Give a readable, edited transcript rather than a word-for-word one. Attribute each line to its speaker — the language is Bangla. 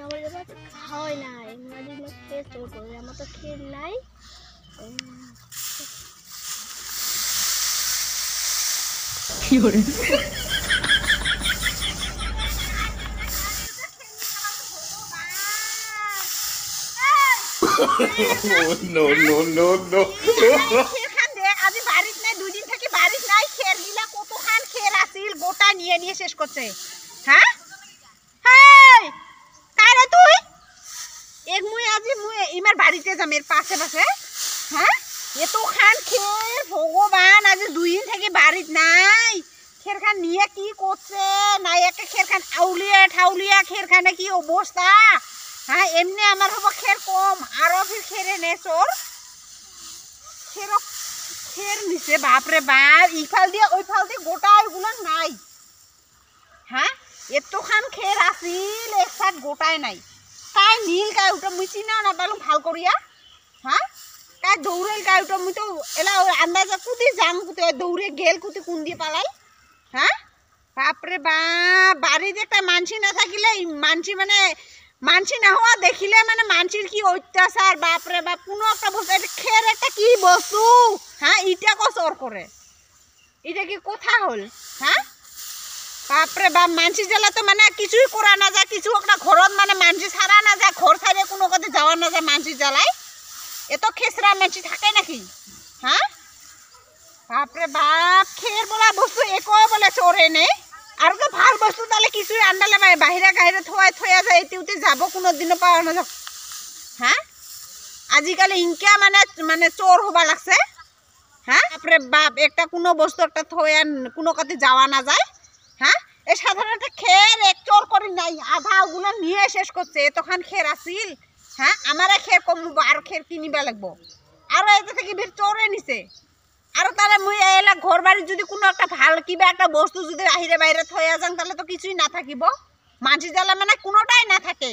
Speaker 1: আমার এবার খাওয়াই নাই মাঝে খেয়ে চোর করে আমার তো খেয়ে নাই কি করে
Speaker 2: no no no no
Speaker 3: গোটা নিয়ে নিয়ে শেষ করছে হ্যাঁ হেই কারে তুই এক মুই আজি মুই ইমার বাড়িতে যাম এর পাশে পাশে হ্যাঁ এত খান খের ভগবান আজ 2 দিন থেকে বাড়িতে নাই খের খান নিয়ে কি করছে নাই একটা খের খান আউলিয়া ঠাউলিয়া খের খানে কি অবস্থা হ্যাঁ এমনি আমার হবো খের কম আরো ফির খেরে নেছর খের নিছে বাপরে বাপ ইফাল দিয়ে ওই ফাল দিয়ে গোটা ওইগুলো নাই হ্যাঁ এতখান খের আসিল একসাথ গোটায় নাই কাই নীল কাই ওটা মুই চিনাও না পারলাম ভাল করিয়া হ্যাঁ কাই দৌড়েল কাই ওটা মুই তো এলা আন্দাজা কুতি যাম কুতি দৌড়ে গেল কুতি কোন দিয়ে পালাই হ্যাঁ বাপরে বাপ বাড়িতে একটা মানসি না থাকিলে মানসি মানে মানসি না হওয়া দেখিলে মানে মানসির কি অত্যাচার বাপরে বাপ কোনো একটা বস্তু এটা খের একটা কি বস্তু হ্যাঁ ইটা কসর করে এটা কি কথা হল হ্যাঁ বাপরে বাপ মানসি জ্বালা তো মানে কিছুই করা না যায় কিছু একটা ঘরত মানে মানসি ছাড়া না যায় ঘর ছাড়ে কোনো কথা যাওয়া না যায় মানসি জ্বালায় এত খেসরা মানসি থাকে নাকি হ্যাঁ বাপরে বাপ খের বলা বস্তু একো বলে চোরে নেই আর তো ভাল বস্তু তাহলে কিছুই আন্দালে বাহিরে গাহিরে থয়া যায় এটিউতে যাব কোনো দিনও পাওয়া না যাও হ্যাঁ আজিকালি ইনকা মানে মানে চোর হবা লাগছে হ্যাঁ বাপরে বাপ একটা কোনো বস্তু একটা থয়া কোনো কাতে যাওয়া না যায় হ্যাঁ এই সাধারণত খের এক চোর করি নাই আধা ওগুলো নিয়ে শেষ করছে এতখান খের আসিল হ্যাঁ আমার খের কমবো আর খের কিনিবা লাগবো আরো এতে থেকে বের চোরে নিছে আর তাহলে মুই এলা ঘর বাড়ি যদি কোনো একটা ভাল কিবা একটা বস্তু যদি বাহিরে বাইরে থয়া যান তাহলে তো কিছুই না থাকিব মাঝি জ্বালা মানে কোনোটাই না থাকে।